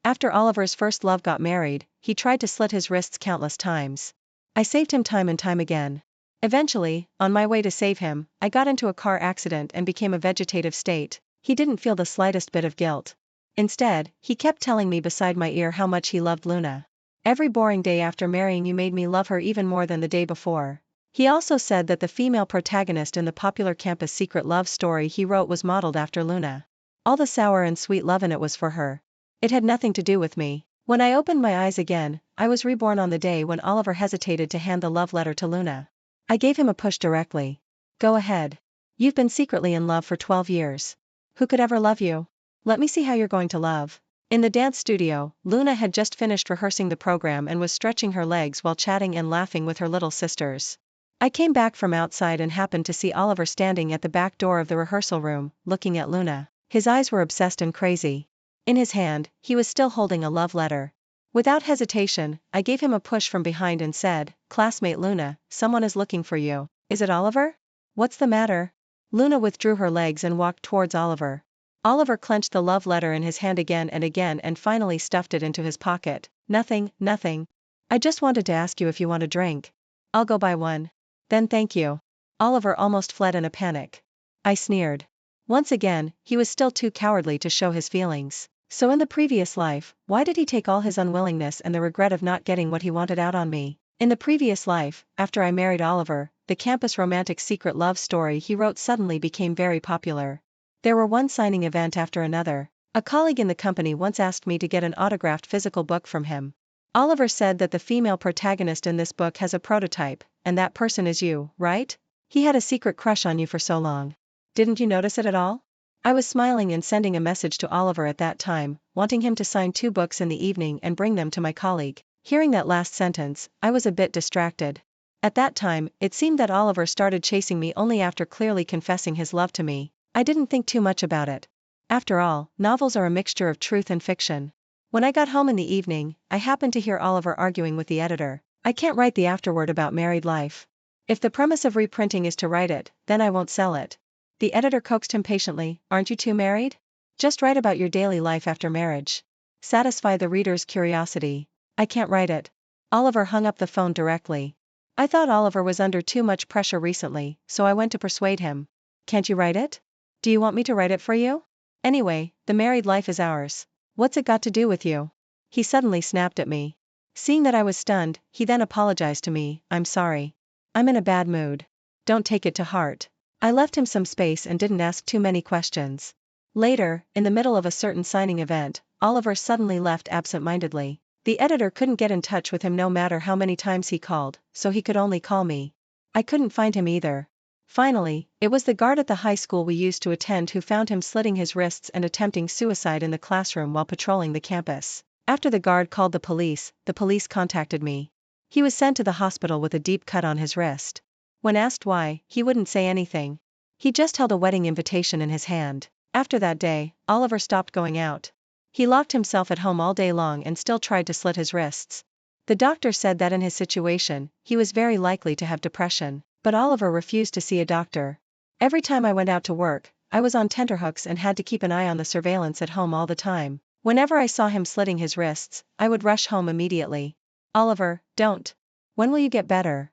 After Oliver's first love got married, he tried to slit his wrists countless times. I saved him time and time again. Eventually, on my way to save him, I got into a car accident and became a vegetative state. He didn't feel the slightest bit of guilt. Instead, he kept telling me beside my ear how much he loved Luna. Every boring day after marrying you made me love her even more than the day before. He also said that the female protagonist in the popular campus secret love story he wrote was modeled after Luna. All the sour and sweet love in it was for her. It had nothing to do with me. When I opened my eyes again, I was reborn on the day when Oliver hesitated to hand the love letter to Luna. I gave him a push directly. Go ahead. You've been secretly in love for 12 years. Who could ever love you? Let me see how you're going to love. In the dance studio, Luna had just finished rehearsing the program and was stretching her legs while chatting and laughing with her little sisters. I came back from outside and happened to see Oliver standing at the back door of the rehearsal room, looking at Luna. His eyes were obsessed and crazy. In his hand, he was still holding a love letter. Without hesitation, I gave him a push from behind and said, "Classmate Luna, someone is looking for you. Is it Oliver? What's the matter?" Luna withdrew her legs and walked towards Oliver. Oliver clenched the love letter in his hand again and finally stuffed it into his pocket. Nothing. I just wanted to ask you if you want a drink. I'll go buy one. Then thank you. Oliver almost fled in a panic. I sneered. Once again, he was still too cowardly to show his feelings. So in the previous life, why did he take all his unwillingness and the regret of not getting what he wanted out on me? In the previous life, after I married Oliver, the campus romantic secret love story he wrote suddenly became very popular. There were one signing event after another. A colleague in the company once asked me to get an autographed physical book from him. Oliver said that the female protagonist in this book has a prototype, and that person is you, right? He had a secret crush on you for so long. Didn't you notice it at all? I was smiling and sending a message to Oliver at that time, wanting him to sign 2 books in the evening and bring them to my colleague. Hearing that last sentence, I was a bit distracted. At that time, it seemed that Oliver started chasing me only after clearly confessing his love to me. I didn't think too much about it. After all, novels are a mixture of truth and fiction. When I got home in the evening, I happened to hear Oliver arguing with the editor. I can't write the afterword about married life. If the premise of reprinting is to write it, then I won't sell it. The editor coaxed him patiently, aren't you two married? Just write about your daily life after marriage. Satisfy the reader's curiosity. I can't write it. Oliver hung up the phone directly. I thought Oliver was under too much pressure recently, so I went to persuade him. Can't you write it? Do you want me to write it for you? Anyway, the married life is ours. What's it got to do with you? He suddenly snapped at me. Seeing that I was stunned, he then apologized to me. I'm sorry. I'm in a bad mood. Don't take it to heart. I left him some space and didn't ask too many questions. Later, in the middle of a certain signing event, Oliver suddenly left absent-mindedly. The editor couldn't get in touch with him no matter how many times he called, so he could only call me. I couldn't find him either. Finally, it was the guard at the high school we used to attend who found him slitting his wrists and attempting suicide in the classroom while patrolling the campus. After the guard called the police contacted me. He was sent to the hospital with a deep cut on his wrist. When asked why, he wouldn't say anything. He just held a wedding invitation in his hand. After that day, Oliver stopped going out. He locked himself at home all day long and still tried to slit his wrists. The doctor said that in his situation, he was very likely to have depression, but Oliver refused to see a doctor. Every time I went out to work, I was on tenterhooks and had to keep an eye on the surveillance at home all the time. Whenever I saw him slitting his wrists, I would rush home immediately. Oliver, don't. When will you get better?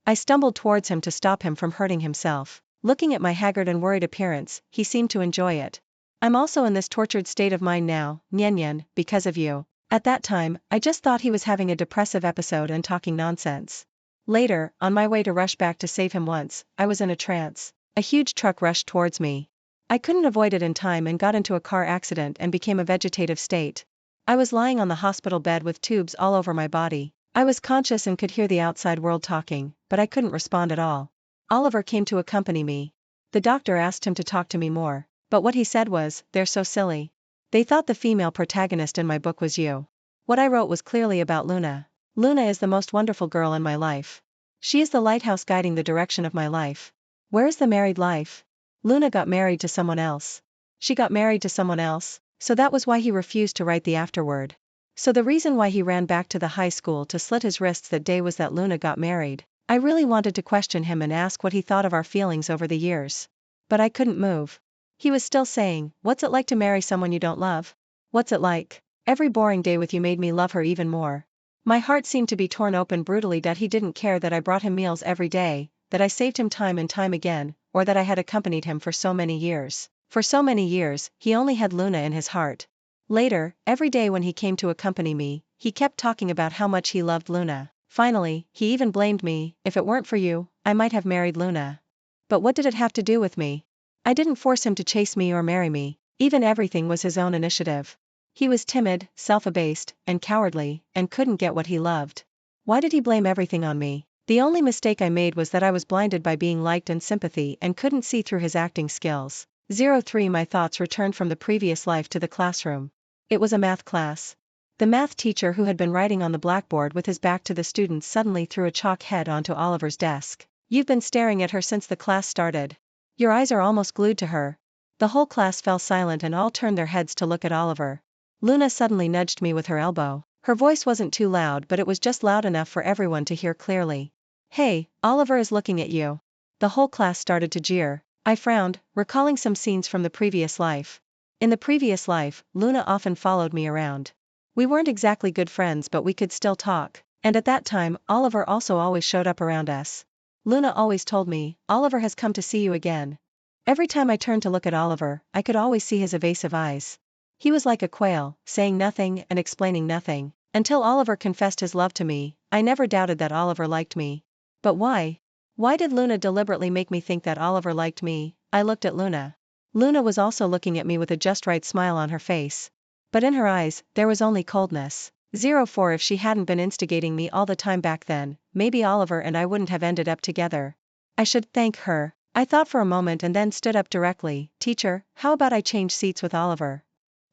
I stumbled towards him to stop him from hurting himself. Looking at my haggard and worried appearance, he seemed to enjoy it. I'm also in this tortured state of mind now, Nyen, because of you. At that time, I just thought he was having a depressive episode and talking nonsense. Later, on my way to rush back to save him once, I was in a trance. A huge truck rushed towards me. I couldn't avoid it in time and got into a car accident and became a vegetative state. I was lying on the hospital bed with tubes all over my body. I was conscious and could hear the outside world talking, but I couldn't respond at all. Oliver came to accompany me. The doctor asked him to talk to me more, but what he said was, "They're so silly. They thought the female protagonist in my book was you." What I wrote was clearly about Luna. Luna is the most wonderful girl in my life. She is the lighthouse guiding the direction of my life. Where is the married life? Luna got married to someone else. She got married to someone else, so that was why he refused to write the afterword. So the reason why he ran back to the high school to slit his wrists that day was that Luna got married. I really wanted to question him and ask what he thought of our feelings over the years. But I couldn't move. He was still saying, "What's it like to marry someone you don't love? What's it like? Every boring day with you made me love her even more. My heart seemed to be torn open brutally that he didn't care that I brought him meals every day, that I saved him time and time again, or that I had accompanied him for so many years. For so many years, he only had Luna in his heart. Later, every day when he came to accompany me, he kept talking about how much he loved Luna. Finally, he even blamed me. If it weren't for you, I might have married Luna. But what did it have to do with me? I didn't force him to chase me or marry me. Even everything was his own initiative. He was timid, self-abased, and cowardly, and couldn't get what he loved. Why did he blame everything on me? The only mistake I made was that I was blinded by being liked and sympathy and couldn't see through his acting skills. 03 My thoughts returned from the previous life to the classroom. It was a math class. The math teacher who had been writing on the blackboard with his back to the students suddenly threw a chalk head onto Oliver's desk. You've been staring at her since the class started. Your eyes are almost glued to her. The whole class fell silent and all turned their heads to look at Oliver. Luna suddenly nudged me with her elbow. Her voice wasn't too loud, but it was just loud enough for everyone to hear clearly. Hey, Oliver is looking at you. The whole class started to jeer. I frowned, recalling some scenes from the previous life. In the previous life, Luna often followed me around. We weren't exactly good friends, but we could still talk. And at that time, Oliver also always showed up around us. Luna always told me, Oliver has come to see you again. Every time I turned to look at Oliver, I could always see his evasive eyes. He was like a quail, saying nothing and explaining nothing. Until Oliver confessed his love to me, I never doubted that Oliver liked me. But why? Why did Luna deliberately make me think that Oliver liked me? I looked at Luna. Luna was also looking at me with a just right smile on her face. But in her eyes, there was only coldness. 04 If she hadn't been instigating me all the time back then, maybe Oliver and I wouldn't have ended up together. I should thank her. I thought for a moment and then stood up directly. Teacher, how about I change seats with Oliver?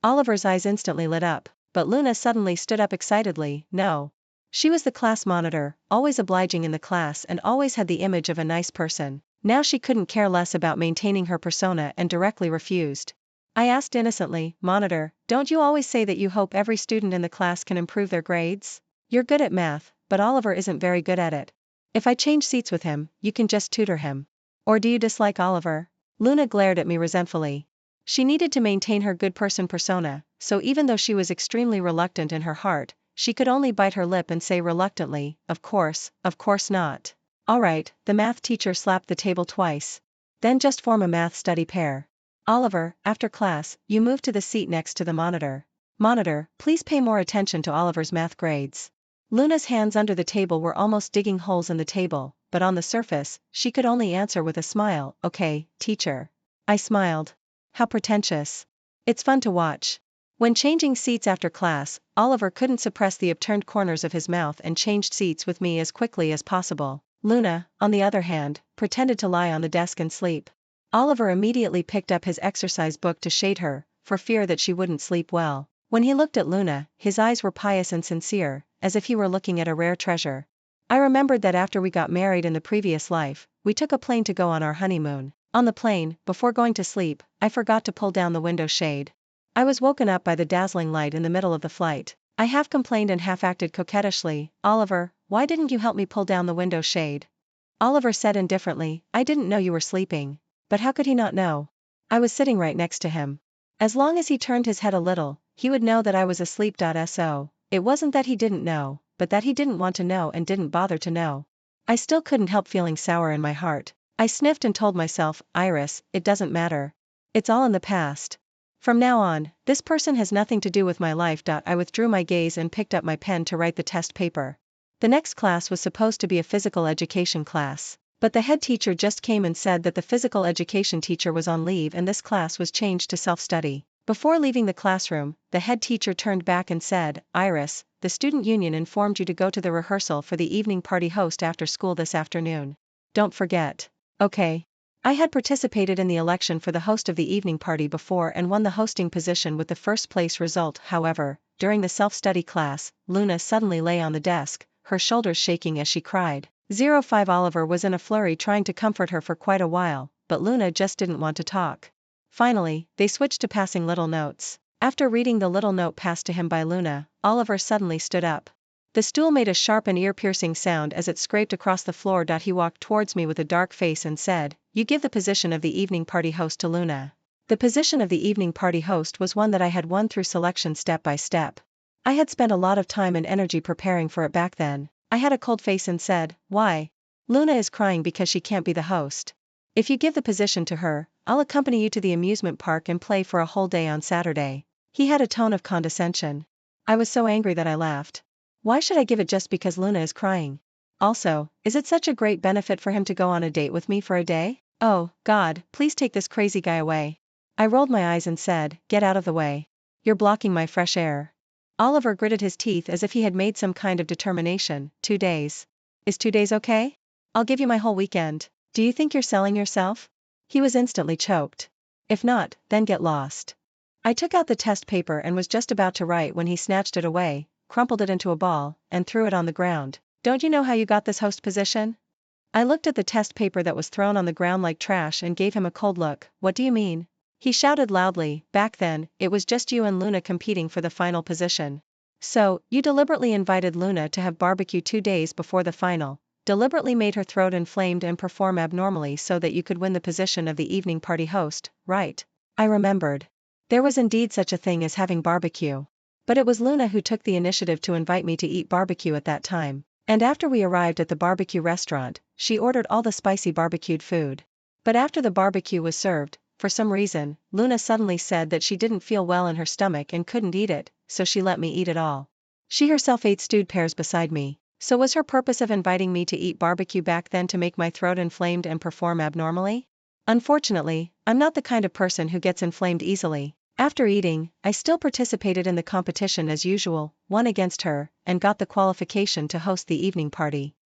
Oliver's eyes instantly lit up, but Luna suddenly stood up excitedly. No. She was the class monitor, always obliging in the class and always had the image of a nice person. Now she couldn't care less about maintaining her persona and directly refused. I asked innocently, Monitor, don't you always say that you hope every student in the class can improve their grades? You're good at math, but Oliver isn't very good at it. If I change seats with him, you can just tutor him. Or do you dislike Oliver? Luna glared at me resentfully. She needed to maintain her good person persona, so even though she was extremely reluctant in her heart, she could only bite her lip and say reluctantly, of course not. Alright, the math teacher slapped the table twice. Then just form a math study pair. Oliver, after class, you move to the seat next to the monitor. Monitor, please pay more attention to Oliver's math grades. Luna's hands under the table were almost digging holes in the table, but on the surface, she could only answer with a smile, okay, teacher. I smiled. How pretentious. It's fun to watch. When changing seats after class, Oliver couldn't suppress the upturned corners of his mouth and changed seats with me as quickly as possible. Luna, on the other hand, pretended to lie on the desk and sleep. Oliver immediately picked up his exercise book to shade her, for fear that she wouldn't sleep well. When he looked at Luna, his eyes were pious and sincere, as if he were looking at a rare treasure. I remembered that after we got married in the previous life, we took a plane to go on our honeymoon. On the plane, before going to sleep, I forgot to pull down the window shade. I was woken up by the dazzling light in the middle of the flight. I half complained and half acted coquettishly, Oliver, why didn't you help me pull down the window shade? Oliver said indifferently, I didn't know you were sleeping. But how could he not know? I was sitting right next to him. As long as he turned his head a little, he would know that I was asleep. So, it wasn't that he didn't know, but that he didn't want to know and didn't bother to know. I still couldn't help feeling sour in my heart. I sniffed and told myself, Iris, it doesn't matter. It's all in the past. From now on, this person has nothing to do with my life. I withdrew my gaze and picked up my pen to write the test paper. The next class was supposed to be a physical education class, but the head teacher just came and said that the physical education teacher was on leave and this class was changed to self-study. Before leaving the classroom, the head teacher turned back and said, Iris, the student union informed you to go to the rehearsal for the evening party host after school this afternoon. Don't forget. Okay. I had participated in the election for the host of the evening party before and won the hosting position with the first place result. However, during the self-study class, Luna suddenly lay on the desk, her shoulders shaking as she cried. 05 Oliver was in a flurry trying to comfort her for quite a while, but Luna just didn't want to talk. Finally, they switched to passing little notes. After reading the little note passed to him by Luna, Oliver suddenly stood up. The stool made a sharp and ear-piercing sound as it scraped across the floor. He walked towards me with a dark face and said, You give the position of the evening party host to Luna. The position of the evening party host was one that I had won through selection step by step. I had spent a lot of time and energy preparing for it back then. I had a cold face and said, "Why? Luna is crying because she can't be the host. If you give the position to her, I'll accompany you to the amusement park and play for a whole day on Saturday." He had a tone of condescension. I was so angry that I laughed. Why should I give it just because Luna is crying? Also, is it such a great benefit for him to go on a date with me for a day? Oh, God, please take this crazy guy away. I rolled my eyes and said, "Get out of the way. You're blocking my fresh air." Oliver gritted his teeth as if he had made some kind of determination. 2 days. Is 2 days okay? I'll give you my whole weekend. Do you think you're selling yourself? He was instantly choked. If not, then get lost. I took out the test paper and was just about to write when he snatched it away, crumpled it into a ball, and threw it on the ground. "Don't you know how you got this host position?" I looked at the test paper that was thrown on the ground like trash and gave him a cold look. "What do you mean?" He shouted loudly. "Back then, it was just you and Luna competing for the final position. So, you deliberately invited Luna to have barbecue 2 days before the final, deliberately made her throat inflamed and perform abnormally so that you could win the position of the evening party host, right?" I remembered. There was indeed such a thing as having barbecue. But it was Luna who took the initiative to invite me to eat barbecue at that time. And after we arrived at the barbecue restaurant, she ordered all the spicy barbecued food. But after the barbecue was served, for some reason, Luna suddenly said that she didn't feel well in her stomach and couldn't eat it, so she let me eat it all. She herself ate stewed pears beside me. So was her purpose of inviting me to eat barbecue back then to make my throat inflamed and perform abnormally? Unfortunately, I'm not the kind of person who gets inflamed easily. After eating, I still participated in the competition as usual, won against her, and got the qualification to host the evening party.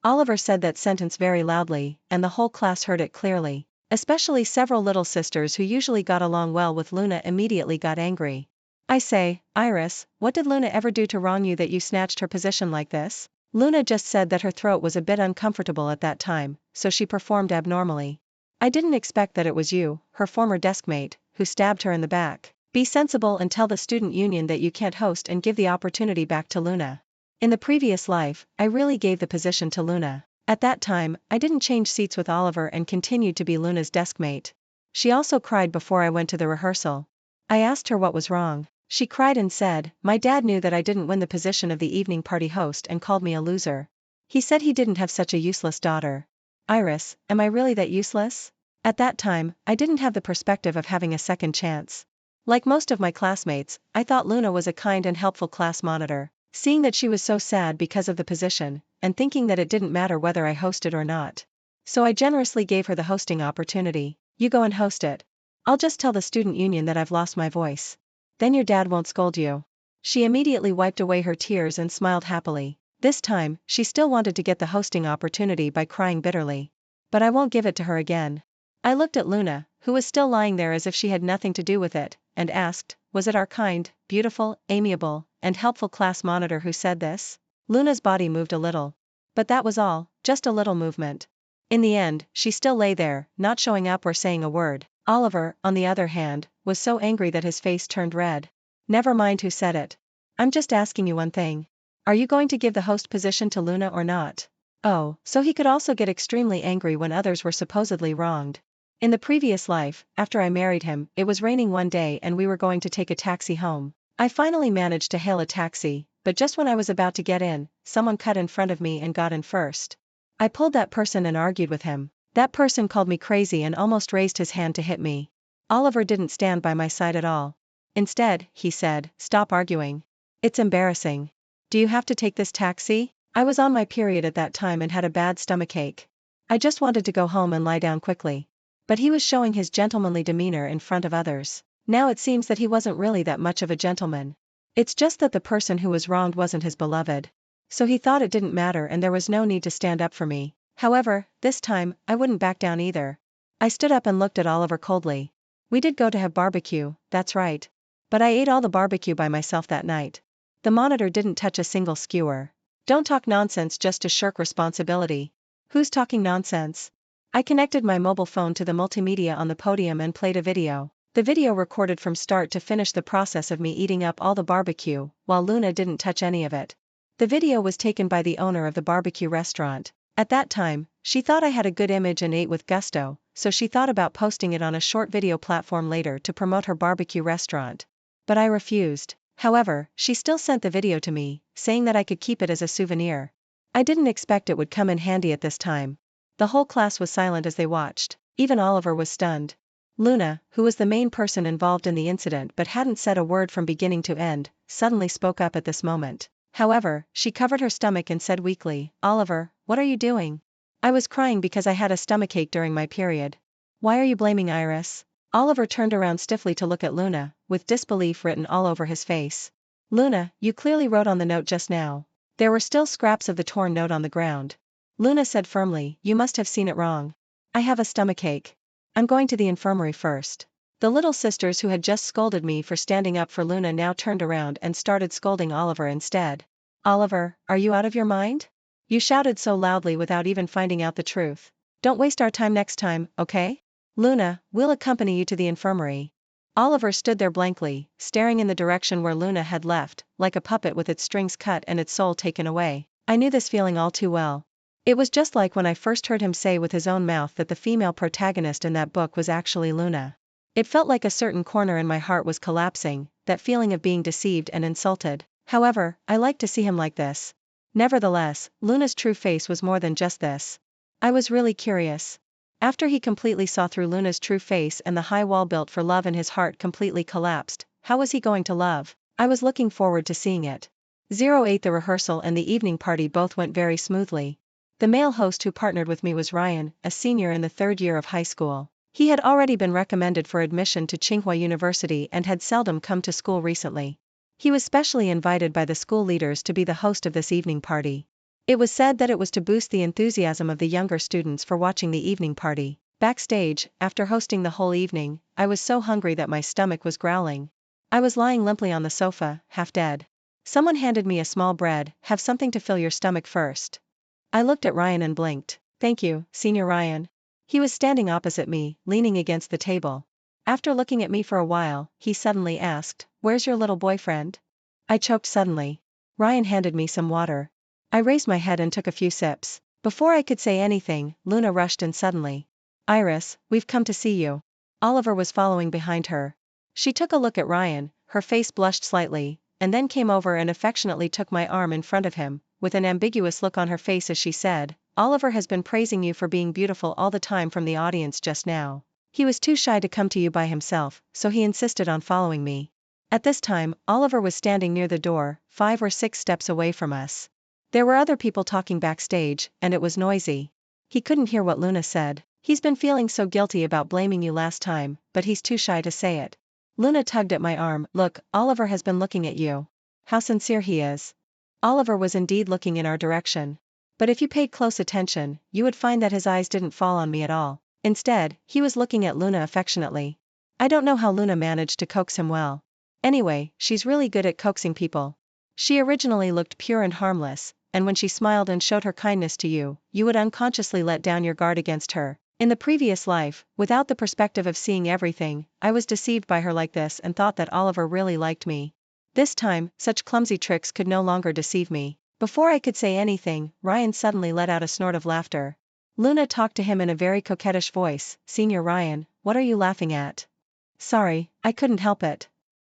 Oliver said that sentence very loudly, and the whole class heard it clearly. Especially several little sisters who usually got along well with Luna immediately got angry. "I say, Iris, what did Luna ever do to wrong you that you snatched her position like this?" Luna just said that her throat was a bit uncomfortable at that time, so she performed abnormally. "I didn't expect that it was you, her former deskmate, who stabbed her in the back. Be sensible and tell the student union that you can't host and give the opportunity back to Luna." In the previous life, I really gave the position to Luna. At that time, I didn't change seats with Oliver and continued to be Luna's deskmate. She also cried before I went to the rehearsal. I asked her what was wrong. She cried and said, "My dad knew that I didn't win the position of the evening party host and called me a loser. He said he didn't have such a useless daughter." Iris, am I really that useless? At that time, I didn't have the perspective of having a second chance. Like most of my classmates, I thought Luna was a kind and helpful class monitor. Seeing that she was so sad because of the position, and thinking that it didn't matter whether I hosted or not. So I generously gave her the hosting opportunity. "You go and host it. I'll just tell the student union that I've lost my voice. Then your dad won't scold you." She immediately wiped away her tears and smiled happily. This time, she still wanted to get the hosting opportunity by crying bitterly. But I won't give it to her again. I looked at Luna, who was still lying there as if she had nothing to do with it, and asked, "Was it our kind, beautiful, amiable, and helpful class monitor who said this?" Luna's body moved a little. But that was all, just a little movement. In the end, she still lay there, not showing up or saying a word. Oliver, on the other hand, was so angry that his face turned red. "Never mind who said it. I'm just asking you one thing. Are you going to give the host position to Luna or not?" Oh, so he could also get extremely angry when others were supposedly wronged. In the previous life, after I married him, it was raining one day and we were going to take a taxi home. I finally managed to hail a taxi, but just when I was about to get in, someone cut in front of me and got in first. I pulled that person and argued with him. That person called me crazy and almost raised his hand to hit me. Oliver didn't stand by my side at all. Instead, he said, "Stop arguing. It's embarrassing. Do you have to take this taxi?" I was on my period at that time and had a bad stomachache. I just wanted to go home and lie down quickly. But he was showing his gentlemanly demeanor in front of others. Now it seems that he wasn't really that much of a gentleman. It's just that the person who was wronged wasn't his beloved. So he thought it didn't matter and there was no need to stand up for me. However, this time, I wouldn't back down either. I stood up and looked at Oliver coldly. "We did go to have barbecue, that's right. But I ate all the barbecue by myself that night. The monitor didn't touch a single skewer. Don't talk nonsense just to shirk responsibility." "Who's talking nonsense?" I connected my mobile phone to the multimedia on the podium and played a video. The video recorded from start to finish the process of me eating up all the barbecue, while Luna didn't touch any of it. The video was taken by the owner of the barbecue restaurant. At that time, she thought I had a good image and ate with gusto, so she thought about posting it on a short video platform later to promote her barbecue restaurant. But I refused. However, she still sent the video to me, saying that I could keep it as a souvenir. I didn't expect it would come in handy at this time. The whole class was silent as they watched. Even Oliver was stunned. Luna, who was the main person involved in the incident but hadn't said a word from beginning to end, suddenly spoke up at this moment. However, she covered her stomach and said weakly, "Oliver, what are you doing?" I was crying because I had a stomachache during my period. "Why are you blaming Iris?" Oliver turned around stiffly to look at Luna, with disbelief written all over his face. "Luna, you clearly wrote on the note just now." There were still scraps of the torn note on the ground. Luna said firmly, "You must have seen it wrong. I have a stomachache. I'm going to the infirmary first." The little sisters who had just scolded me for standing up for Luna now turned around and started scolding Oliver instead. "Oliver, are you out of your mind? You shouted so loudly without even finding out the truth. Don't waste our time next time, okay? Luna, we'll accompany you to the infirmary." Oliver stood there blankly, staring in the direction where Luna had left, like a puppet with its strings cut and its soul taken away. I knew this feeling all too well. It was just like when I first heard him say with his own mouth that the female protagonist in that book was actually Luna. It felt like a certain corner in my heart was collapsing, that feeling of being deceived and insulted. However, I liked to see him like this. Nevertheless, Luna's true face was more than just this. I was really curious. After he completely saw through Luna's true face and the high wall built for love in his heart completely collapsed, how was he going to love? I was looking forward to seeing it. 08 The rehearsal and the evening party both went very smoothly. The male host who partnered with me was Ryan, a senior in the third year of high school. He had already been recommended for admission to Tsinghua University and had seldom come to school recently. He was specially invited by the school leaders to be the host of this evening party. It was said that it was to boost the enthusiasm of the younger students for watching the evening party. Backstage, after hosting the whole evening, I was so hungry that my stomach was growling. I was lying limply on the sofa, half dead. Someone handed me a small bread. "Have something to fill your stomach first." I looked at Ryan and blinked. "Thank you, Senior Ryan." He was standing opposite me, leaning against the table. After looking at me for a while, he suddenly asked, "Where's your little boyfriend?" I choked suddenly. Ryan handed me some water. I raised my head and took a few sips. Before I could say anything, Luna rushed in suddenly. "Iris, we've come to see you." Oliver was following behind her. She took a look at Ryan, her face blushed slightly, and then came over and affectionately took my arm in front of him, with an ambiguous look on her face as she said, "Oliver has been praising you for being beautiful all the time from the audience just now. He was too shy to come to you by himself, so he insisted on following me." At this time, Oliver was standing near the door, 5 or 6 steps away from us. There were other people talking backstage, and it was noisy. He couldn't hear what Luna said. "He's been feeling so guilty about blaming you last time, but he's too shy to say it." Luna tugged at my arm. "Look, Oliver has been looking at you. How sincere he is." Oliver was indeed looking in our direction. But if you paid close attention, you would find that his eyes didn't fall on me at all. Instead, he was looking at Luna affectionately. I don't know how Luna managed to coax him well. Anyway, she's really good at coaxing people. She originally looked pure and harmless, and when she smiled and showed her kindness to you, you would unconsciously let down your guard against her. In the previous life, without the perspective of seeing everything, I was deceived by her like this and thought that Oliver really liked me. This time, such clumsy tricks could no longer deceive me. Before I could say anything, Ryan suddenly let out a snort of laughter. Luna talked to him in a very coquettish voice. "Senior Ryan, what are you laughing at?" "Sorry, I couldn't help it."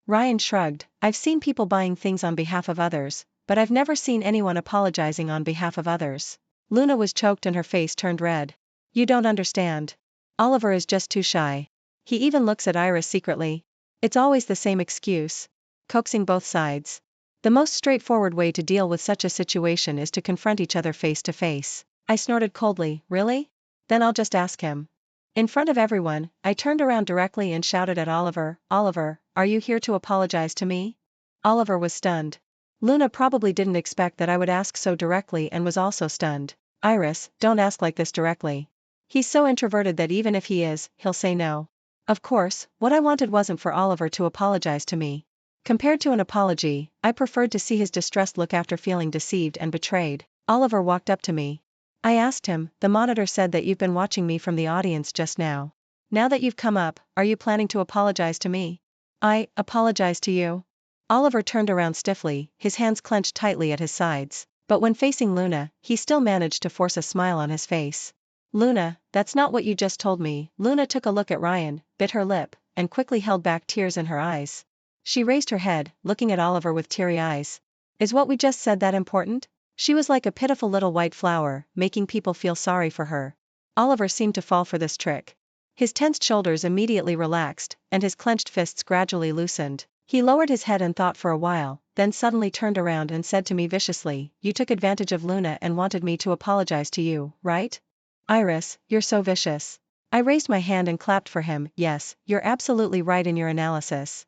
Ryan shrugged. "I've seen people buying things on behalf of others, but I've never seen anyone apologizing on behalf of others." Luna was choked and her face turned red. "You don't understand. Oliver is just too shy. He even looks at Iris secretly. It's always the same excuse. Coaxing both sides. The most straightforward way to deal with such a situation is to confront each other face to face." I snorted coldly. "Really? Then I'll just ask him." In front of everyone, I turned around directly and shouted at Oliver, "Oliver, are you here to apologize to me?" Oliver was stunned. Luna probably didn't expect that I would ask so directly and was also stunned. "Iris, don't ask like this directly. He's so introverted that even if he is, he'll say no." Of course, what I wanted wasn't for Oliver to apologize to me. Compared to an apology, I preferred to see his distressed look after feeling deceived and betrayed. Oliver walked up to me. I asked him, "The monitor said that you've been watching me from the audience just now. Now that you've come up, are you planning to apologize to me?" "I apologize to you?" Oliver turned around stiffly, his hands clenched tightly at his sides, but when facing Luna, he still managed to force a smile on his face. Luna, that's not what you just told me. Luna took a look at Ryan, bit her lip, and quickly held back tears in her eyes. She raised her head, looking at Oliver with teary eyes. Is what we just said that important? She was like a pitiful little white flower, making people feel sorry for her. Oliver seemed to fall for this trick. His tensed shoulders immediately relaxed, and his clenched fists gradually loosened. He lowered his head and thought for a while, then suddenly turned around and said to me viciously, "You took advantage of Luna and wanted me to apologize to you, right? Iris, you're so vicious." I raised my hand and clapped for him. Yes, you're absolutely right in your analysis.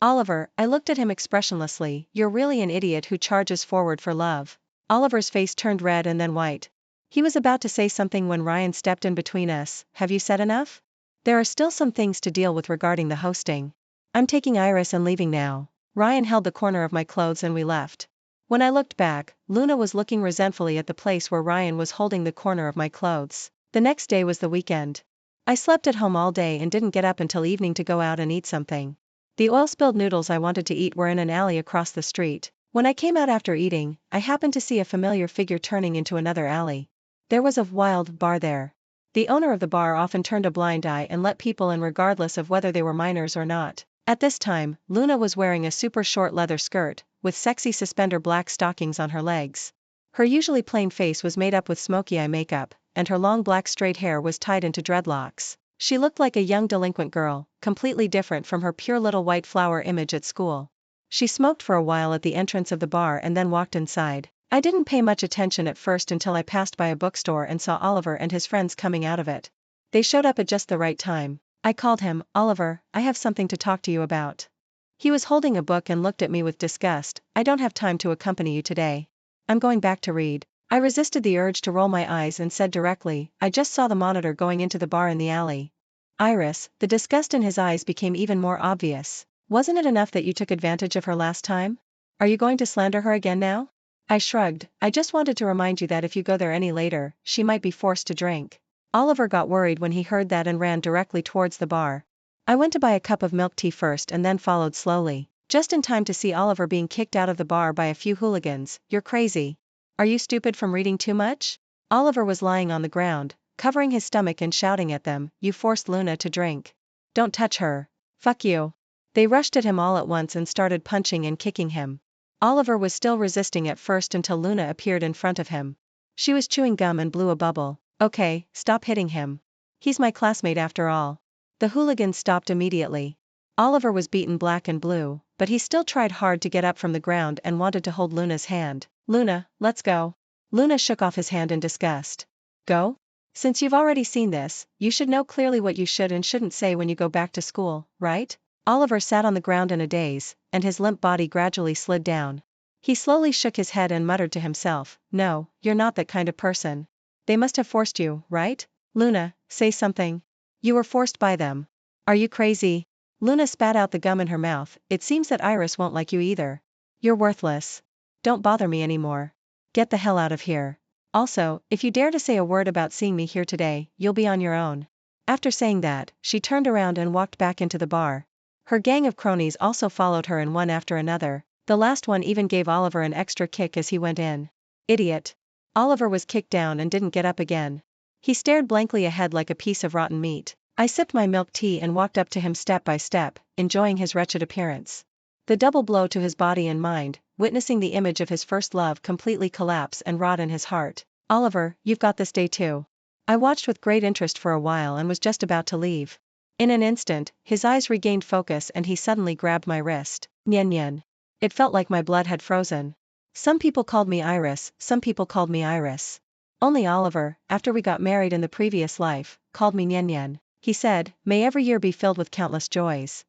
Oliver, I looked at him expressionlessly. You're really an idiot who charges forward for love. Oliver's face turned red and then white. He was about to say something when Ryan stepped in between us. Have you said enough? There are still some things to deal with regarding the hosting. I'm taking Iris and leaving now. Ryan held the corner of my clothes and we left. When I looked back, Luna was looking resentfully at the place where Ryan was holding the corner of my clothes. The next day was the weekend. I slept at home all day and didn't get up until evening to go out and eat something. The oil-spilled noodles I wanted to eat were in an alley across the street. When I came out after eating, I happened to see a familiar figure turning into another alley. There was a wild bar there. The owner of the bar often turned a blind eye and let people in regardless of whether they were minors or not. At this time, Luna was wearing a super short leather skirt, with sexy suspender black stockings on her legs. Her usually plain face was made up with smoky eye makeup, and her long black straight hair was tied into dreadlocks. She looked like a young delinquent girl, completely different from her pure little white flower image at school. She smoked for a while at the entrance of the bar and then walked inside. I didn't pay much attention at first until I passed by a bookstore and saw Oliver and his friends coming out of it. They showed up at just the right time. I called him. "Oliver, I have something to talk to you about." He was holding a book and looked at me with disgust. "I don't have time to accompany you today. I'm going back to read." I resisted the urge to roll my eyes and said directly, "I just saw the monitor going into the bar in the alley." Iris, the disgust in his eyes became even more obvious. "Wasn't it enough that you took advantage of her last time? Are you going to slander her again now?" I shrugged. "I just wanted to remind you that if you go there any later, she might be forced to drink." Oliver got worried when he heard that and ran directly towards the bar. I went to buy a cup of milk tea first and then followed slowly, just in time to see Oliver being kicked out of the bar by a few hooligans. "You're crazy. Are you stupid from reading too much?" Oliver was lying on the ground, covering his stomach and shouting at them, "You forced Luna to drink. Don't touch her. Fuck you." They rushed at him all at once and started punching and kicking him. Oliver was still resisting at first until Luna appeared in front of him. She was chewing gum and blew a bubble. "Okay, stop hitting him. He's my classmate after all." The hooligans stopped immediately. Oliver was beaten black and blue, but he still tried hard to get up from the ground and wanted to hold Luna's hand. "Luna, let's go." Luna shook off his hand in disgust. "Go? Since you've already seen this, you should know clearly what you should and shouldn't say when you go back to school, right?" Oliver sat on the ground in a daze, and his limp body gradually slid down. He slowly shook his head and muttered to himself, "No, you're not that kind of person. They must have forced you, right? Luna, say something. You were forced by them. Are you crazy?" Luna spat out the gum in her mouth. "It seems that Iris won't like you either. You're worthless. Don't bother me anymore. Get the hell out of here. Also, if you dare to say a word about seeing me here today, you'll be on your own." After saying that, she turned around and walked back into the bar. Her gang of cronies also followed her in one after another. The last one even gave Oliver an extra kick as he went in. Idiot. Oliver was kicked down and didn't get up again. He stared blankly ahead like a piece of rotten meat. I sipped my milk tea and walked up to him step by step, enjoying his wretched appearance. The double blow to his body and mind, witnessing the image of his first love completely collapse and rot in his heart. "Oliver, you've got this day too." I watched with great interest for a while and was just about to leave. In an instant, his eyes regained focus and he suddenly grabbed my wrist. Nyen nyen. It felt like my blood had frozen. Some people called me Iris, some people called me Iris. Only Oliver, after we got married in the previous life, called me Nyen Nyen. He said, "May every year be filled with countless joys.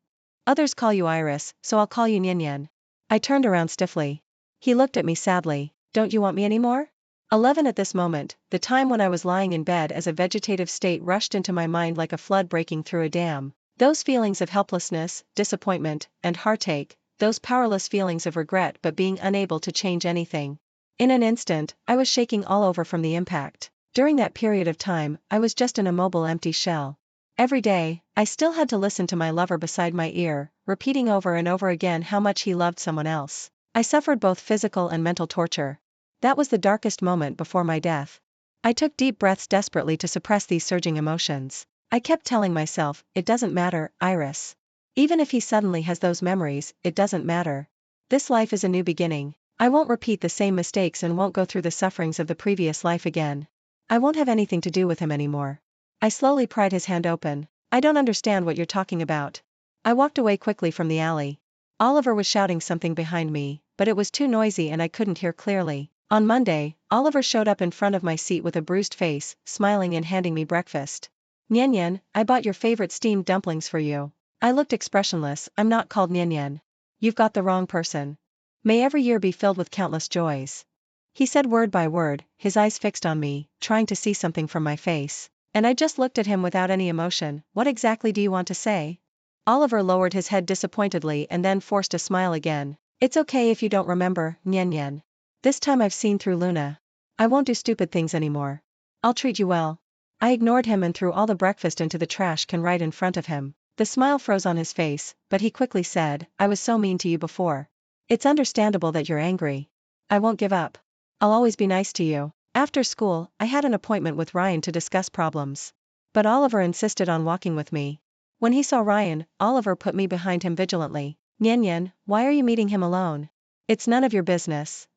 Others call you Iris, so I'll call you Nyen Nyen." I turned around stiffly. He looked at me sadly. "Don't you want me anymore?" 11 At this moment, the time when I was lying in bed as a vegetative state rushed into my mind like a flood breaking through a dam. Those feelings of helplessness, disappointment, and heartache, those powerless feelings of regret but being unable to change anything. In an instant, I was shaking all over from the impact. During that period of time, I was just an immobile empty shell. Every day, I still had to listen to my lover beside my ear, repeating over and over again how much he loved someone else. I suffered both physical and mental torture. That was the darkest moment before my death. I took deep breaths desperately to suppress these surging emotions. I kept telling myself, it doesn't matter, Iris. Even if he suddenly has those memories, it doesn't matter. This life is a new beginning. I won't repeat the same mistakes and won't go through the sufferings of the previous life again. I won't have anything to do with him anymore. I slowly pried his hand open. I don't understand what you're talking about. I walked away quickly from the alley. Oliver was shouting something behind me, but it was too noisy and I couldn't hear clearly. On Monday, Oliver showed up in front of my seat with a bruised face, smiling and handing me breakfast. Nyen Nyen, I bought your favorite steamed dumplings for you. I looked expressionless. I'm not called Nyen Nyen. You've got the wrong person. May every year be filled with countless joys. He said word by word, his eyes fixed on me, trying to see something from my face. And I just looked at him without any emotion. What exactly do you want to say? Oliver lowered his head disappointedly and then forced a smile again. It's okay if you don't remember, Nyen Nyen. This time I've seen through Luna. I won't do stupid things anymore. I'll treat you well. I ignored him and threw all the breakfast into the trash can right in front of him. The smile froze on his face, but he quickly said, I was so mean to you before. It's understandable that you're angry. I won't give up. I'll always be nice to you. After school, I had an appointment with Ryan to discuss problems. But Oliver insisted on walking with me. When he saw Ryan, Oliver put me behind him vigilantly. Nyen Nyen, why are you meeting him alone? It's none of your business.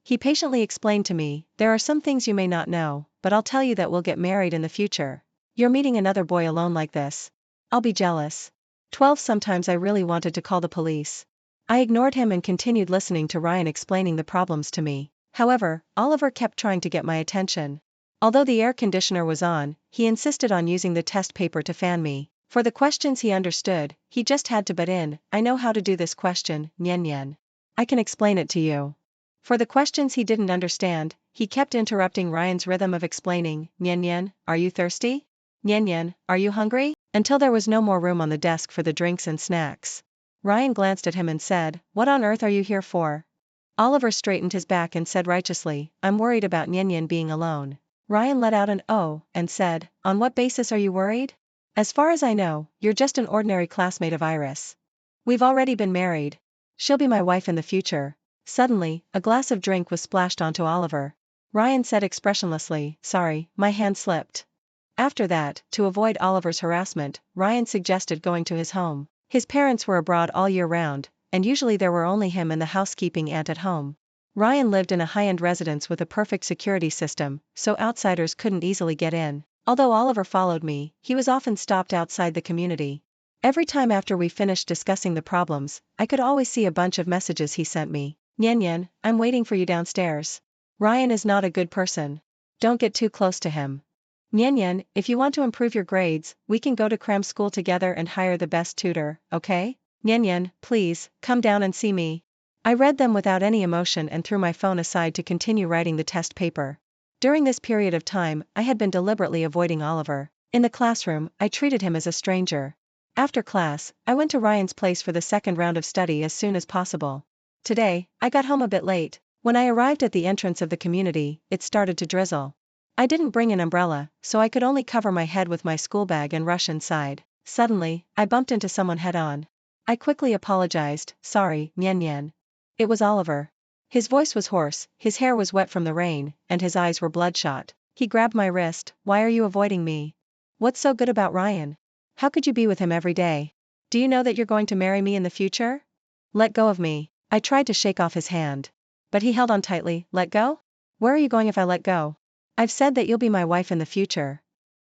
He patiently explained to me, there are some things you may not know, but I'll tell you that we'll get married in the future. You're meeting another boy alone like this. I'll be jealous. 12 Sometimes I really wanted to call the police. I ignored him and continued listening to Ryan explaining the problems to me. However, Oliver kept trying to get my attention. Although the air conditioner was on, he insisted on using the test paper to fan me. For the questions he understood, he just had to butt in. I know how to do this question, Nyen Nyen. I can explain it to you. For the questions he didn't understand, he kept interrupting Ryan's rhythm of explaining, Nyen Nyen, are you thirsty? Nyen Nyen, are you hungry? Until there was no more room on the desk for the drinks and snacks. Ryan glanced at him and said, what on earth are you here for? Oliver straightened his back and said righteously, I'm worried about Nyen Nyen being alone. Ryan let out an oh, and said, on what basis are you worried? As far as I know, you're just an ordinary classmate of Iris. We've already been married. She'll be my wife in the future. Suddenly, a glass of drink was splashed onto Oliver. Ryan said expressionlessly, sorry, my hand slipped. After that, to avoid Oliver's harassment, Ryan suggested going to his home. His parents were abroad all year round, and usually there were only him and the housekeeping aunt at home. Ryan lived in a high-end residence with a perfect security system, so outsiders couldn't easily get in. Although Oliver followed me, he was often stopped outside the community. Every time after we finished discussing the problems, I could always see a bunch of messages he sent me. Nyen Nyen, I'm waiting for you downstairs. Ryan is not a good person. Don't get too close to him. Nyen Nyen, if you want to improve your grades, we can go to cram school together and hire the best tutor, okay? Nyen Nyen, please, come down and see me. I read them without any emotion and threw my phone aside to continue writing the test paper. During this period of time, I had been deliberately avoiding Oliver. In the classroom, I treated him as a stranger. After class, I went to Ryan's place for the second round of study as soon as possible. Today, I got home a bit late. When I arrived at the entrance of the community, it started to drizzle. I didn't bring an umbrella, so I could only cover my head with my school bag and rush inside. Suddenly, I bumped into someone head-on. I quickly apologized, sorry, Nyen Nyen. It was Oliver. His voice was hoarse, his hair was wet from the rain, and his eyes were bloodshot. He grabbed my wrist, why are you avoiding me? What's so good about Ryan? How could you be with him every day? Do you know that you're going to marry me in the future? Let go of me. I tried to shake off his hand. But he held on tightly, let go? Where are you going if I let go? I've said that you'll be my wife in the future.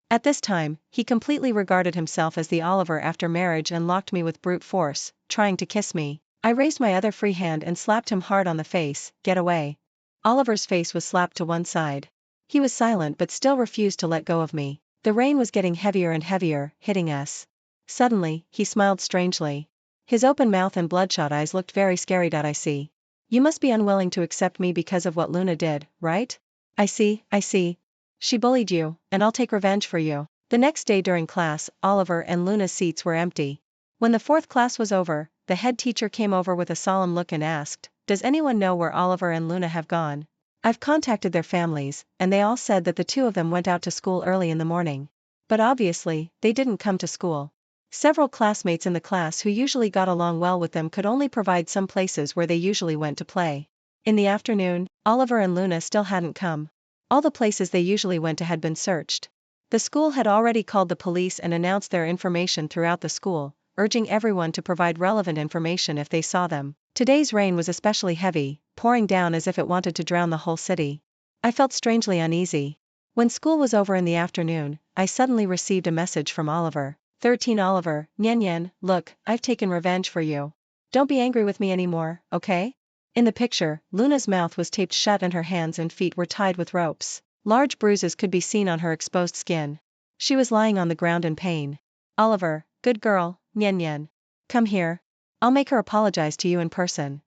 At this time, he completely regarded himself as the Oliver after marriage and locked me with brute force, trying to kiss me. I raised my other free hand and slapped him hard on the face, get away. Oliver's face was slapped to one side. He was silent but still refused to let go of me. The rain was getting heavier and heavier, hitting us. Suddenly, he smiled strangely. His open mouth and bloodshot eyes looked very scary. I see. You must be unwilling to accept me because of what Luna did, right? I see. She bullied you, and I'll take revenge for you. The next day during class, Oliver and Luna's seats were empty. When the fourth class was over, the head teacher came over with a solemn look and asked, does anyone know where Oliver and Luna have gone? I've contacted their families, and they all said that the two of them went out to school early in the morning. But obviously, they didn't come to school. Several classmates in the class who usually got along well with them could only provide some places where they usually went to play. In the afternoon, Oliver and Luna still hadn't come. All the places they usually went to had been searched. The school had already called the police and announced their information throughout the school, urging everyone to provide relevant information if they saw them. Today's rain was especially heavy, pouring down as if it wanted to drown the whole city. I felt strangely uneasy. When school was over in the afternoon, I suddenly received a message from Oliver. 13 Oliver, Nyen Nyen, look, I've taken revenge for you. Don't be angry with me anymore, okay? In the picture, Luna's mouth was taped shut and her hands and feet were tied with ropes. Large bruises could be seen on her exposed skin. She was lying on the ground in pain. Oliver, good girl, Nyen Nyen. Come here. I'll make her apologize to you in person.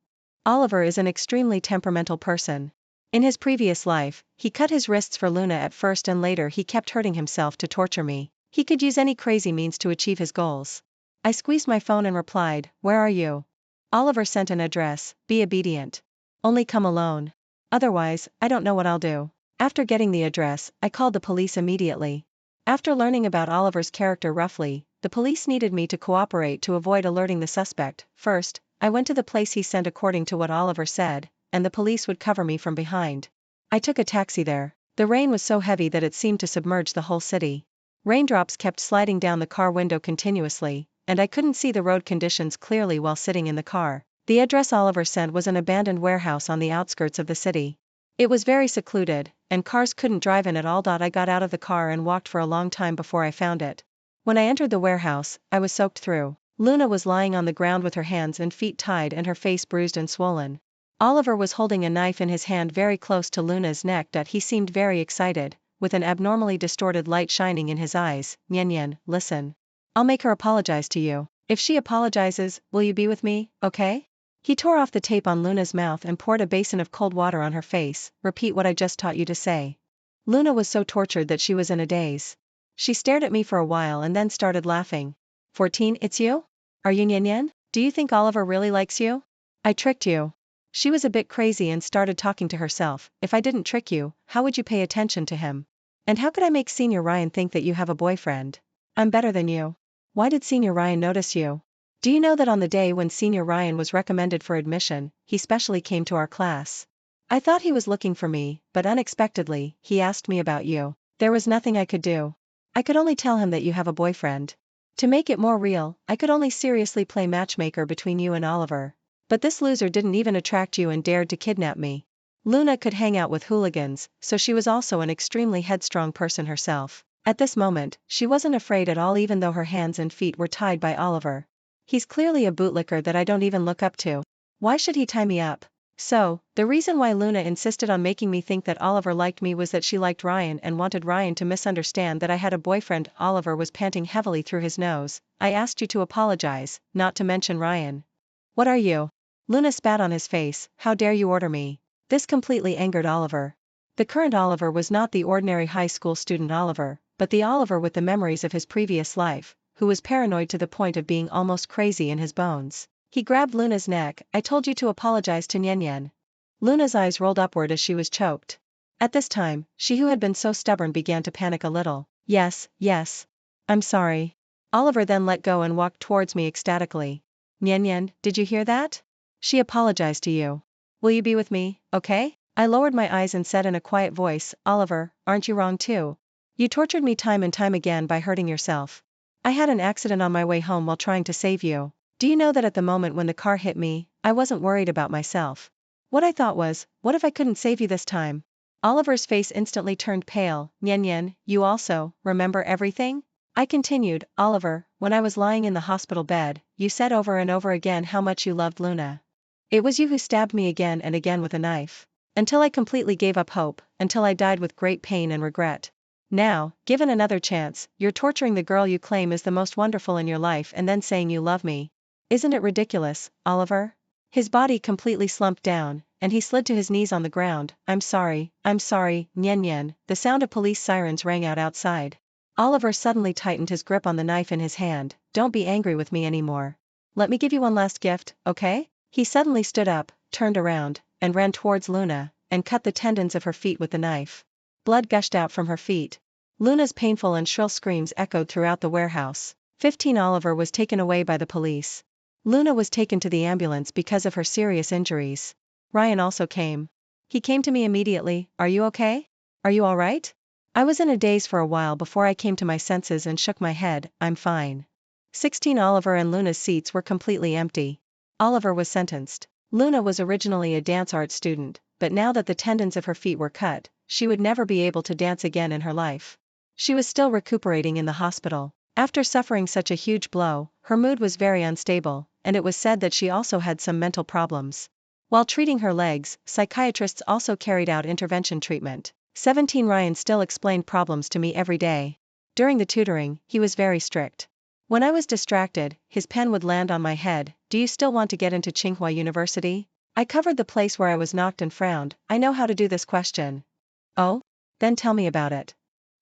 Oliver is an extremely temperamental person. In his previous life, he cut his wrists for Luna at first and later he kept hurting himself to torture me. He could use any crazy means to achieve his goals. I squeezed my phone and replied, where are you? Oliver sent an address, be obedient. Only come alone. Otherwise, I don't know what I'll do. After getting the address, I called the police immediately. After learning about Oliver's character roughly, the police needed me to cooperate to avoid alerting the suspect. First, I went to the place he sent according to what Oliver said, and the police would cover me from behind. I took a taxi there. The rain was so heavy that it seemed to submerge the whole city. Raindrops kept sliding down the car window continuously, and I couldn't see the road conditions clearly while sitting in the car. The address Oliver sent was an abandoned warehouse on the outskirts of the city. It was very secluded, and cars couldn't drive in at all. I got out of the car and walked for a long time before I found it. When I entered the warehouse, I was soaked through. Luna was lying on the ground with her hands and feet tied and her face bruised and swollen. Oliver was holding a knife in his hand very close to Luna's neck. He seemed very excited, with an abnormally distorted light shining in his eyes. Nyen Nyen, listen. I'll make her apologize to you. If she apologizes, will you be with me, okay? He tore off the tape on Luna's mouth and poured a basin of cold water on her face. Repeat what I just taught you to say. Luna was so tortured that she was in a daze. She stared at me for a while and then started laughing. 14, it's you? Are you Nyen Nyen? Do you think Oliver really likes you? I tricked you. She was a bit crazy and started talking to herself. If I didn't trick you, how would you pay attention to him? And how could I make Senior Ryan think that you have a boyfriend? I'm better than you. Why did Senior Ryan notice you? Do you know that on the day when Senior Ryan was recommended for admission, he specially came to our class? I thought he was looking for me, but unexpectedly, he asked me about you. There was nothing I could do. I could only tell him that you have a boyfriend. To make it more real, I could only seriously play matchmaker between you and Oliver. But this loser didn't even attract you and dared to kidnap me. Luna could hang out with hooligans, so she was also an extremely headstrong person herself. At this moment, she wasn't afraid at all even though her hands and feet were tied by Oliver. He's clearly a bootlicker that I don't even look up to. Why should he tie me up? So, the reason why Luna insisted on making me think that Oliver liked me was that she liked Ryan and wanted Ryan to misunderstand that I had a boyfriend. Oliver was panting heavily through his nose. I asked you to apologize, not to mention Ryan. What are you? Luna spat on his face. How dare you order me? This completely angered Oliver. The current Oliver was not the ordinary high school student Oliver, but the Oliver with the memories of his previous life, who was paranoid to the point of being almost crazy in his bones. He grabbed Luna's neck. I told you to apologize to Nyen Nyen. Luna's eyes rolled upward as she was choked. At this time, she who had been so stubborn began to panic a little. Yes, yes. I'm sorry. Oliver then let go and walked towards me ecstatically. Nyen Nyen, did you hear that? She apologized to you. Will you be with me, okay? I lowered my eyes and said in a quiet voice, Oliver, aren't you wrong too? You tortured me time and time again by hurting yourself. I had an accident on my way home while trying to save you. Do you know that at the moment when the car hit me, I wasn't worried about myself. What I thought was, what if I couldn't save you this time? Oliver's face instantly turned pale. Nyen Nyen, you also, remember everything? I continued, Oliver, when I was lying in the hospital bed, you said over and over again how much you loved Luna. It was you who stabbed me again and again with a knife. Until I completely gave up hope, until I died with great pain and regret. Now, given another chance, you're torturing the girl you claim is the most wonderful in your life and then saying you love me. Isn't it ridiculous, Oliver? His body completely slumped down, and he slid to his knees on the ground. I'm sorry, Nyen Nyen. The sound of police sirens rang out outside. Oliver suddenly tightened his grip on the knife in his hand. Don't be angry with me anymore. Let me give you one last gift, okay? He suddenly stood up, turned around, and ran towards Luna, and cut the tendons of her feet with the knife. Blood gushed out from her feet. Luna's painful and shrill screams echoed throughout the warehouse. 15 Oliver was taken away by the police. Luna was taken to the ambulance because of her serious injuries. Ryan also came. He came to me immediately. Are you okay? Are you alright? I was in a daze for a while before I came to my senses and shook my head. I'm fine. 16 Oliver and Luna's seats were completely empty. Oliver was sentenced. Luna was originally a dance art student, but now that the tendons of her feet were cut, she would never be able to dance again in her life. She was still recuperating in the hospital. After suffering such a huge blow, her mood was very unstable, and it was said that she also had some mental problems. While treating her legs, psychiatrists also carried out intervention treatment. 17 Ryan still explained problems to me every day. During the tutoring, he was very strict. When I was distracted, his pen would land on my head. Do you still want to get into Tsinghua University? I covered the place where I was knocked and frowned. I know how to do this question. Oh? Then tell me about it.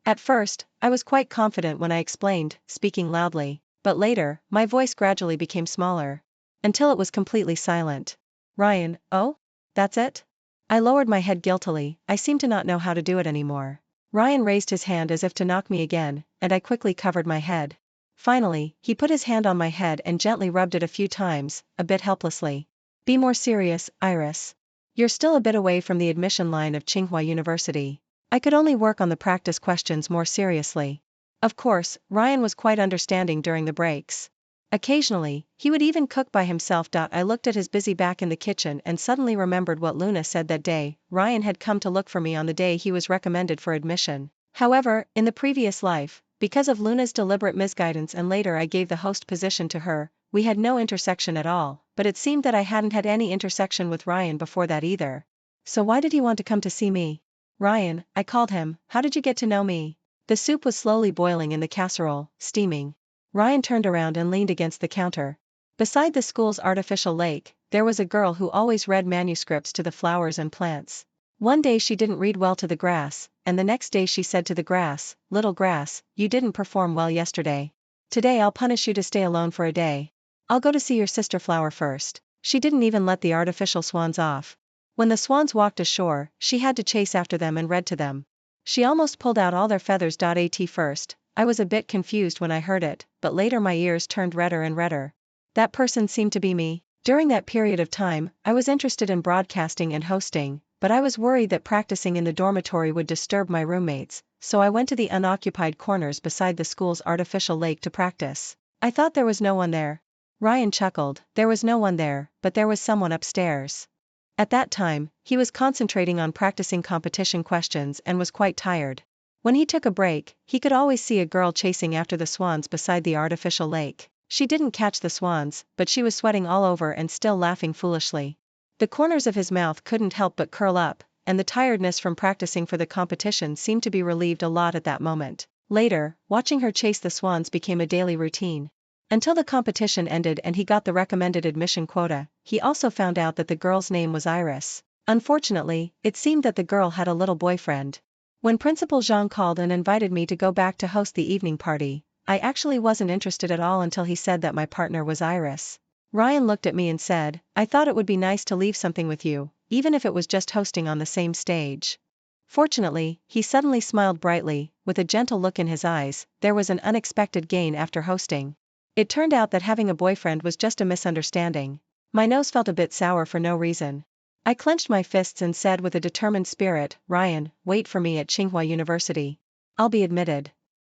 At first, I was quite confident when I explained, speaking loudly, but later, my voice gradually became smaller. Until it was completely silent. Ryan, oh? That's it? I lowered my head guiltily. I seemed to not know how to do it anymore. Ryan raised his hand as if to knock me again, and I quickly covered my head. Finally, he put his hand on my head and gently rubbed it a few times, a bit helplessly. Be more serious, Iris. You're still a bit away from the admission line of Tsinghua University. I could only work on the practice questions more seriously. Of course, Ryan was quite understanding during the breaks. Occasionally, he would even cook by himself. I looked at his busy back in the kitchen and suddenly remembered what Luna said that day. Ryan had come to look for me on the day he was recommended for admission. However, in the previous life, because of Luna's deliberate misguidance and later I gave the host position to her, we had no intersection at all, but it seemed that I hadn't had any intersection with Ryan before that either. So why did he want to come to see me? Ryan, I called him. How did you get to know me? The soup was slowly boiling in the casserole, steaming. Ryan turned around and leaned against the counter. Beside the school's artificial lake, there was a girl who always read manuscripts to the flowers and plants. One day she didn't read well to the grass, and the next day she said to the grass, "Little grass, you didn't perform well yesterday. Today I'll punish you to stay alone for a day. I'll go to see your sister flower first." She didn't even let the artificial swans off. When the swans walked ashore, she had to chase after them and read to them. She almost pulled out all their feathers. At first, I was a bit confused when I heard it, but later my ears turned redder and redder. That person seemed to be me. During that period of time, I was interested in broadcasting and hosting, but I was worried that practicing in the dormitory would disturb my roommates, so I went to the unoccupied corners beside the school's artificial lake to practice. I thought there was no one there. Ryan chuckled. There was no one there, but there was someone upstairs. At that time, he was concentrating on practicing competition questions and was quite tired. When he took a break, he could always see a girl chasing after the swans beside the artificial lake. She didn't catch the swans, but she was sweating all over and still laughing foolishly. The corners of his mouth couldn't help but curl up, and the tiredness from practicing for the competition seemed to be relieved a lot at that moment. Later, watching her chase the swans became a daily routine. Until the competition ended and he got the recommended admission quota. He also found out that the girl's name was Iris. Unfortunately, it seemed that the girl had a little boyfriend. When Principal Jean called and invited me to go back to host the evening party, I actually wasn't interested at all until he said that my partner was Iris. Ryan looked at me and said, "I thought it would be nice to leave something with you, even if it was just hosting on the same stage." Fortunately, he suddenly smiled brightly, with a gentle look in his eyes. There was an unexpected gain after hosting. It turned out that having a boyfriend was just a misunderstanding. My nose felt a bit sour for no reason. I clenched my fists and said with a determined spirit, "Ryan, wait for me at Tsinghua University. I'll be admitted."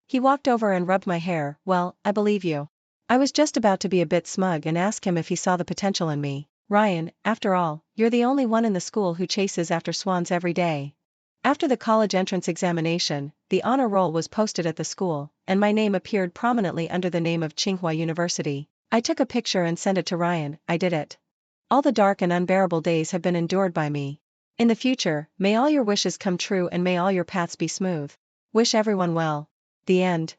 He walked over and rubbed my hair. "Well, I believe you." I was just about to be a bit smug and ask him if he saw the potential in me. "Ryan, after all, you're the only one in the school who chases after swans every day." After the college entrance examination, the honor roll was posted at the school, and my name appeared prominently under the name of Tsinghua University. I took a picture and sent it to Ryan. I did it. All the dark and unbearable days have been endured by me. In the future, may all your wishes come true and may all your paths be smooth. Wish everyone well. The end.